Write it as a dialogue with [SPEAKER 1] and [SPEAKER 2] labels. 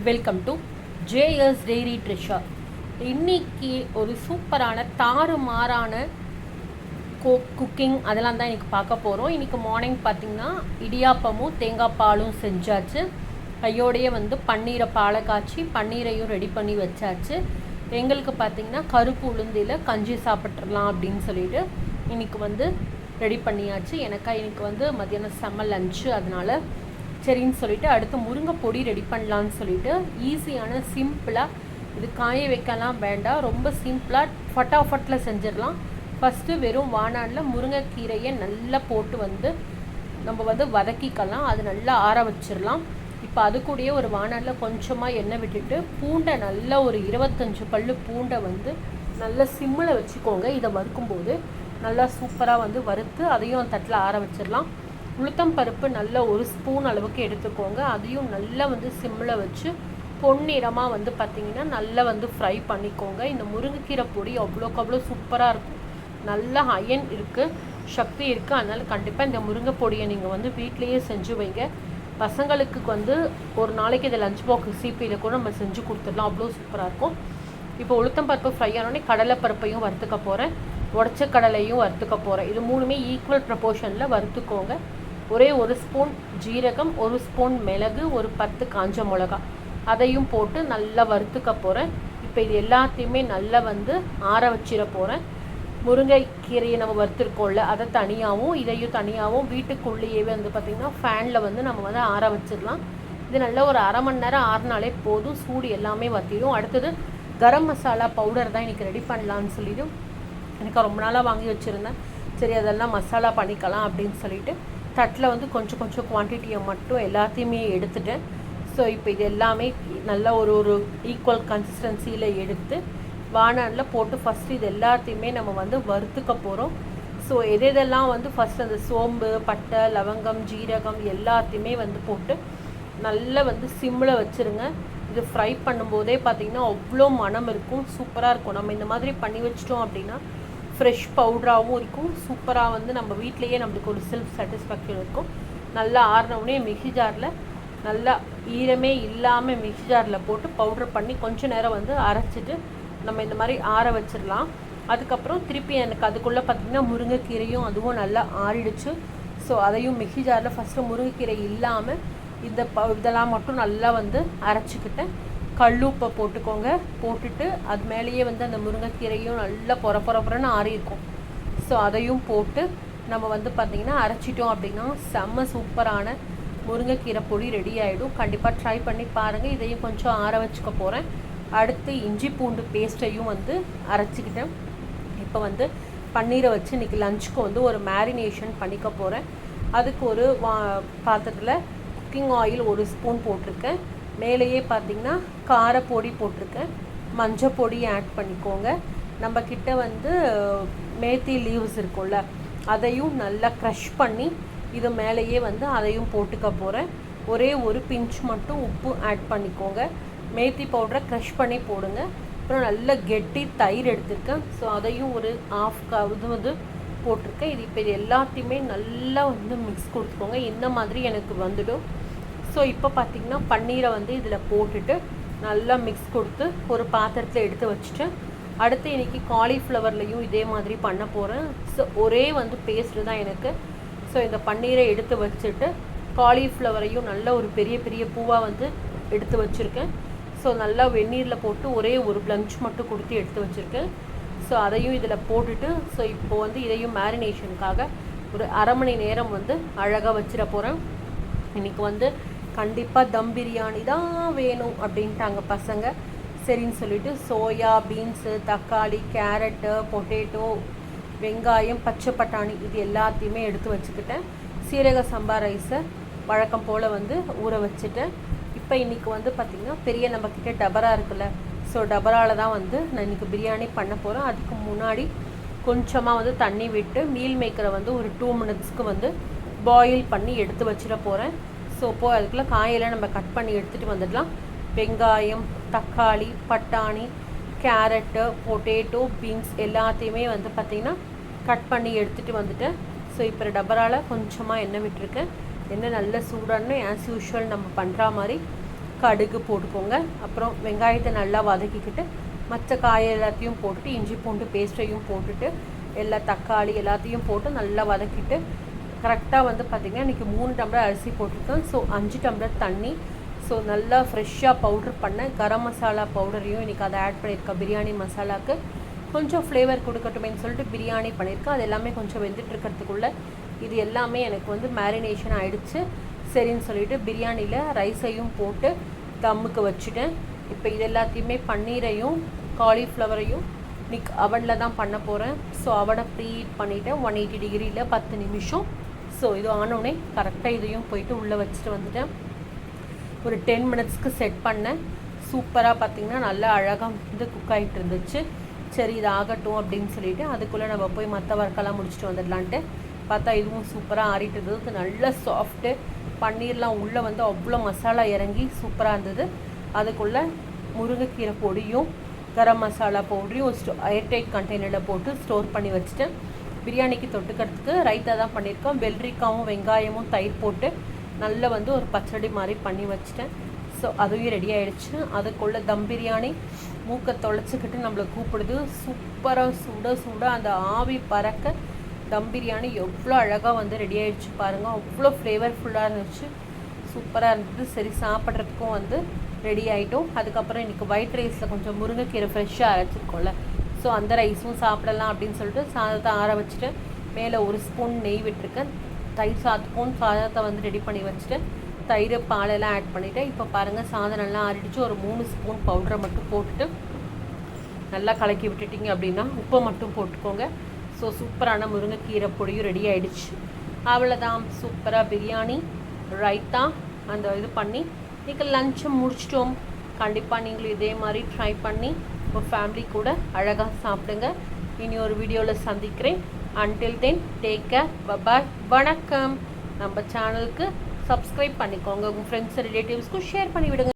[SPEAKER 1] Welcome to JS dairy treasure. இன்றைக்கி ஒரு சூப்பரான தாறுமாறான குக்கிங் அதெல்லாம் தான் இன்றைக்கி பார்க்க போகிறோம். இன்றைக்கி மார்னிங் பார்த்திங்கன்னா இடியாப்பமும் தேங்காய் பாலும் செஞ்சாச்சு. கையோடையே பன்னீரை பாலை காய்ச்சி பன்னீரையும் ரெடி பண்ணி வச்சாச்சு. எங்களுக்கு பார்த்திங்கன்னா கருப்பு உளுந்தியில் கஞ்சி சாப்பிட்றலாம் அப்படின்னு சொல்லிட்டு இன்றைக்கி ரெடி பண்ணியாச்சு. எனக்கா இன்றைக்கி மத்தியானம் செம்ம லஞ்சு, அதனால் சரின்னு சொல்லிவிட்டு அடுத்து முருங்கை பொடி ரெடி பண்ணலான்னு சொல்லிவிட்டு ஈஸியான சிம்பிளாக இது காய வைக்கலாம் வேண்டாம், ரொம்ப சிம்பிளாக ஃபட்டாஃபட்டில் செஞ்சிடலாம். ஃபஸ்ட்டு வெறும் வாணலியில் முருங்கைக்கீரையை நல்லா போட்டு நம்ம வதக்கிக்கலாம். அது நல்லா ஆற வச்சிடலாம். இப்போ அது கூடயே ஒரு வாணலில் கொஞ்சமாக எண்ணெய் விட்டுட்டு பூண்டை நல்லா ஒரு 25 பல் பூண்டை நல்லா சிம்மில் வச்சுக்கோங்க. இதை வறுக்கும்போது நல்லா சூப்பராக வறுத்து அதையும் தட்டில் ஆற வச்சிடலாம். உளுத்தம் பருப்பு நல்ல ஒரு ஸ்பூன் அளவுக்கு எடுத்துக்கோங்க. அதையும் நல்லா சிம்மில் வச்சு பொன்னிறமாக பார்த்திங்கன்னா நல்லா ஃப்ரை பண்ணிக்கோங்க. இந்த முருங்கைக்கீரை பொடி அவ்வளோக்கு அவ்வளோ சூப்பராக இருக்கும். நல்லா அயன் இருக்குது, சக்தி இருக்குது. அதனால் கண்டிப்பாக இந்த முருங்கை பொடியை நீங்கள் வீட்டிலையே செஞ்சு வைங்க. பசங்களுக்கு ஒரு நாளைக்கு இதை லஞ்ச் பாக்ஸ் சிபியில் கூட நம்ம செஞ்சு கொடுத்துடலாம், அவ்வளோ சூப்பராக இருக்கும். இப்போ உளுத்தம் பருப்பு ஃப்ரை ஆனோடனே கடலை பருப்பையும் வறுத்துக்க போகிறேன், உடச்ச கடலையும் வறுத்துக்க போகிறேன். இது மூணுமே ஈக்குவல் ப்ரப்போர்ஷனில் வறுத்துக்கோங்க. ஒரே ஒரு ஸ்பூன் ஜீரகம், ஒரு ஸ்பூன் மிளகு, ஒரு 10 காஞ்ச மிளகா அதையும் போட்டு நல்லா வறுத்துக்க போகிறேன். இப்போ இது எல்லாத்தையுமே நல்லா ஆற வச்சிட போகிறேன். முருங்கைக்கீரையை நம்ம வறுத்துருக்கோம்ல, அதை தனியாகவும் இதையும் தனியாகவும் வீட்டுக்குள்ளேயே பார்த்திங்கன்னா ஃபேனில் நம்ம ஆற வச்சிடலாம். இது நல்லா ஒரு அரை மணி நேரம் ஆறினாலே போதும், சூடு எல்லாமே வற்றிடும். அடுத்தது கரம் மசாலா பவுடர் தான் இன்றைக்கி ரெடி பண்ணலான்னு சொல்லிவிட்டு எனக்கு ரொம்ப நாளாக வாங்கி வச்சுருந்தேன். சரி அதெல்லாம் மசாலா பண்ணிக்கலாம் அப்படின்னு சொல்லிட்டு தட்டில் கொஞ்சம் கொஞ்சம் குவான்டிட்டியை மட்டும் எல்லாத்தையுமே எடுத்துட்டேன். ஸோ இப்போ இது எல்லாமே நல்லா ஒரு ஈக்குவல் கன்சிஸ்டன்சியில் எடுத்து வாணலில் போட்டு ஃபஸ்ட்டு இது எல்லாத்தையுமே நம்ம வறுத்துக்க போகிறோம். ஸோ எதெல்லாம் ஃபஸ்ட்டு அந்த சோம்பு, பட்டை, லவங்கம், ஜீரகம் எல்லாத்தையுமே போட்டு நல்லா சிம்மில் வச்சுருங்க. இது ஃப்ரை பண்ணும்போதே பார்த்திங்கன்னா அவ்வளோ மனம் இருக்கும், சூப்பராக இருக்கும். நம்ம இந்த மாதிரி பண்ணி வச்சிட்டோம் அப்படின்னா ஃப்ரெஷ் பவுடராகவும் இருக்கும், சூப்பராக நம்ம வீட்டிலையே நம்மளுக்கு ஒரு செல்ஃப் சாட்டிஸ்ஃபேக்ஷன் இருக்கும். நல்லா ஆறினவுடனே மிக்ஸி ஜாரில் நல்லா ஈரமே இல்லாமல் மிக்ஸி ஜாரில் போட்டு பவுட்ரு பண்ணி கொஞ்சம் நேரம் அரைச்சிட்டு நம்ம இந்த மாதிரி ஆற வச்சிடலாம். அதுக்கப்புறம் திருப்பி எனக்கு அதுக்குள்ளே பார்த்திங்கன்னா முருங்கைக்கீரையும் அதுவும் நல்லா ஆறிடுச்சு. ஸோ அதையும் மிக்ஸி ஜாரில் ஃபஸ்ட்டு முருங்கைக்கீரை இல்லாமல் இதெல்லாம் மட்டும் நல்லா அரைச்சிக்கிட்டேன். கல்லுப்பை போட்டுக்கோங்க. போட்டுட்டு அது மேலேயே அந்த முருங்கைக்கீரையும் நல்லா பொறன்னு ஆறி இருக்கும். ஸோ அதையும் போட்டு நம்ம பார்த்திங்கன்னா அரைச்சிட்டோம் அப்படின்னா செம்ம சூப்பரான முருங்கைக்கீரை பொடி ரெடி ஆகிடும். கண்டிப்பாக ட்ரை பண்ணி பாருங்கள். இதையும் கொஞ்சம் ஆற வச்சுக்க போகிறேன். அடுத்து இஞ்சி பூண்டு பேஸ்ட்டையும் அரைச்சிக்கிட்டேன். இப்போ பன்னீரை வச்சு இன்றைக்கி லஞ்சுக்கு ஒரு மேரினேஷன் பண்ணிக்க போகிறேன். அதுக்கு ஒரு பாத்திரத்தில் குக்கிங் ஆயில் 1 ஸ்பூன் போட்டிருக்கேன். மேலேயே பார்த்திங்கன்னா காரப்பொடி போட்டிருக்கேன், மஞ்சள் பொடி ஆட் பண்ணிக்கோங்க. நம்மக்கிட்ட மேத்தி லீவ்ஸ் இருக்கும்ல, அதையும் நல்லா க்ரஷ் பண்ணி இது மேலேயே அதையும் போட்டுக்க போகிறேன். ஒரே ஒரு பிஞ்ச் மட்டும் உப்பு ஆட் பண்ணிக்கோங்க. மேத்தி பவுடரை க்ரஷ் பண்ணி போடுங்க. அப்புறம் நல்ல கெட்டி தயிர் எடுத்திருக்கேன். ஸோ அதையும் ஒரு ½ இது போட்டிருக்கேன். இப்போ இது எல்லாத்தையுமே நல்லா மிக்ஸ் கொடுத்துக்கோங்க. இந்த மாதிரி எனக்கு வந்துடும். ஸோ இப்போ பார்த்திங்கன்னா பன்னீரை இதில் போட்டுட்டு நல்லா மிக்ஸ் கொடுத்து ஒரு பாத்திரத்தில் எடுத்து வச்சுட்டு அடுத்து இன்றைக்கி காலிஃப்ளவர்லையும் இதே மாதிரி பண்ண போகிறேன். ஸோ ஒரே பேஸ்ட்டு தான் எனக்கு. ஸோ இந்த பன்னீரை எடுத்து வச்சுட்டு காலிஃப்ளவரையும் நல்ல ஒரு பெரிய பெரிய பூவாக எடுத்து வச்சுருக்கேன். ஸோ நல்லா வெந்நீரில் போட்டு ஒரே ஒரு பிளஞ்ச் மட்டும் கொடுத்து எடுத்து வச்சுருக்கேன். ஸோ அதையும் இதில் போட்டுட்டு ஸோ இப்போது இதையும் மேரினேஷனுக்காக ஒரு அரை மணி நேரம் அழகாக வச்சிட போகிறேன். இன்றைக்கி கண்டிப்பாக தம் பிரியாணி தான் வேணும் அப்படின்ட்டாங்க பசங்க. சரின்னு சொல்லிவிட்டு சோயா பீன்ஸு, தக்காளி, கேரட்டு, பொட்டேட்டோ, வெங்காயம், பச்சை பட்டாணி இது எல்லாத்தையுமே எடுத்து வச்சுக்கிட்டேன். சீரக சம்பா ரைஸை வழக்கம் போல் ஊற வச்சுட்டேன். இப்போ இன்றைக்கி பார்த்திங்கன்னா பெரிய நம்மக்கிட்ட டபரா இருக்குல்ல, ஸோ டபராவில் தான் நான் இன்றைக்கி பிரியாணி பண்ண போகிறேன். அதுக்கு முன்னாடி கொஞ்சமாக தண்ணி விட்டு மீல் மேக்கரை ஒரு 2 மினிட்ஸ்க்கு பாயில் பண்ணி எடுத்து வச்சிட போகிறேன். ஸோ இப்போது அதுக்குள்ளே காயெல்லாம் நம்ம கட் பண்ணி எடுத்துகிட்டு வந்துடலாம். வெங்காயம், தக்காளி, பட்டாணி, கேரட்டு, பொட்டேட்டோ, பீன்ஸ் எல்லாத்தையுமே பார்த்திங்கன்னா கட் பண்ணி எடுத்துகிட்டு வந்துட்டேன். ஸோ இப்போ டபராவில் கொஞ்சமாக எண்ணெய் விட்டுருக்கேன். எண்ணெய் நல்ல சூடான ஆஸ் யூஷுவல் நம்ம பண்ணுற மாதிரி கடுகு போட்டுக்கோங்க. அப்புறம் வெங்காயத்தை நல்லா வதக்கிக்கிட்டு மற்ற காய் எல்லாத்தையும் போட்டுட்டு இஞ்சி பூண்டு பேஸ்ட்டையும் போட்டுட்டு எல்லா தக்காளி எல்லாத்தையும் போட்டு நல்லா வதக்கிட்டு கரெக்டாக வந்து பார்த்திங்கன்னா இன்றைக்கி 3 டம்ளர் அரிசி போட்டிருக்கேன். ஸோ 5 டம்ளர் தண்ணி. ஸோ நல்லா ஃப்ரெஷ்ஷாக பவுட்ரு பண்ண கரம் மசாலா பவுடரையும் இன்றைக்கி அதை ஆட் பண்ணியிருக்கேன். பிரியாணி மசாலாவுக்கு கொஞ்சம் ஃப்ளேவர் கொடுக்கட்டுமேன்னு சொல்லிட்டு பிரியாணி பண்ணியிருக்கேன். அது எல்லாமே கொஞ்சம் வெந்துட்டுருக்கிறதுக்குள்ளே இது எல்லாமே எனக்கு வந்து மேரினேஷன் ஆகிடுச்சு. சரின்னு சொல்லிவிட்டு பிரியாணியில் ரைஸையும் போட்டு தம்முக்கு வச்சுட்டேன். இப்போ இது எல்லாத்தையுமே பன்னீரையும் காலிஃப்ளவரையும் இன்றைக்கி அவனில் தான் பண்ண போகிறேன். ஸோ அவனை ப்ரீஹீட் பண்ணிவிட்டேன் 180 டிகிரியில் 10 நிமிஷம். ஸோ இது ஆனோடனே கரெக்டாக இதையும் போயிட்டு உள்ளே வச்சுட்டு வந்துட்டேன். ஒரு 10 மினிட்ஸ்க்கு செட் பண்ணேன். சூப்பராக பார்த்திங்கன்னா நல்லா அழகாக வந்து குக் ஆகிட்டு இருந்துச்சு. சரி இது ஆகட்டும் அப்படின்னு சொல்லிவிட்டு அதுக்குள்ளே நம்ம போய் மற்ற ஒர்க்கெல்லாம் முடிச்சுட்டு வந்துடலான்ட்டு பார்த்தா இதுவும் சூப்பராக ஆறிட்டு இருந்தது. நல்ல சாஃப்ட்டு பன்னீர்லாம் உள்ளே வந்து அவ்வளோ மசாலா இறங்கி சூப்பராக இருந்தது. அதுக்குள்ளே முருங்கைக்கீரை பொடியும் கரம் மசாலா பவுடரையும் ஏர்டைட் கண்டெய்னரில் போட்டு ஸ்டோர் பண்ணி வச்சுட்டேன். பிரியாணிக்கு தொட்டுக்கிறதுக்கு ரைத்தா தான் பண்ணியிருக்கோம். வெள்ளரிக்காவும் வெங்காயமும் தயிர் போட்டு நல்லா வந்து ஒரு பச்சடி மாதிரி பண்ணி வச்சுட்டேன். ஸோ அதுவும் ரெடி ஆகிடுச்சு. அதுக்குள்ளே தம் பிரியாணி மூக்கை தொலைச்சிக்கிட்டு நம்மளை கூப்பிடுது. சூப்பராக சுட சுட அந்த ஆவி பறக்க தம் பிரியாணி எவ்வளோ அழகாக வந்து ரெடி ஆகிடுச்சு பாருங்கள். அவ்வளோ ஃப்ளேவர்ஃபுல்லாக இருந்துச்சு, சூப்பராக இருந்தது. சரி சாப்பிட்றதுக்கும் வந்து ரெடி ஆகிட்டோம். அதுக்கப்புறம் இன்றைக்கி ஒயிட் ரைஸில் கொஞ்சம் முருங்கைக்கீரை ஃப்ரெஷ்ஷாக அரைச்சிருக்கோம்ல, ஸோ அந்த ரைஸும் சாப்பிடலாம் அப்படின்னு சொல்லிட்டு சாதத்தை ஆற வச்சுட்டு மேலே 1 ஸ்பூன் நெய் விட்டுருக்கேன். தயிர் சாதத்துக்கும் சாதத்தை வந்து ரெடி பண்ணி வச்சுட்டு தயிர் பாலெல்லாம் ஆட் பண்ணிவிட்டேன். இப்போ பாருங்கள் சாதம் நல்லா ஆறிடுச்சு. ஒரு 3 ஸ்பூன் பவுடரை மட்டும் போட்டுட்டு நல்லா கலக்கி விட்டுட்டிங்க அப்படின்னா உப்பை மட்டும் போட்டுக்கோங்க. ஸோ சூப்பரான முருங்கைக்கீரை பொடியும் ரெடி ஆகிடுச்சு. அவ்வளோதான், சூப்பராக பிரியாணி ரைத்தா அந்த இது பண்ணி இன்றைக்கி லஞ்சை முடிச்சிட்டோம். கண்டிப்பாக நீங்களும் இதே மாதிரி ட்ரை பண்ணி உங்கள் ஃபேமிலி கூட அழகாக சாப்பிடுங்க. இனி ஒரு வீடியோவில் சந்திக்கிறேன். Until then take care, bye bye, வணக்கம். நம்ம சேனலுக்கு சப்ஸ்கிரைப் பண்ணிக்கோங்க. உங்கள் ஃப்ரெண்ட்ஸ் ரிலேட்டிவ்ஸ்க்கும் ஷேர் பண்ணிவிடுங்க.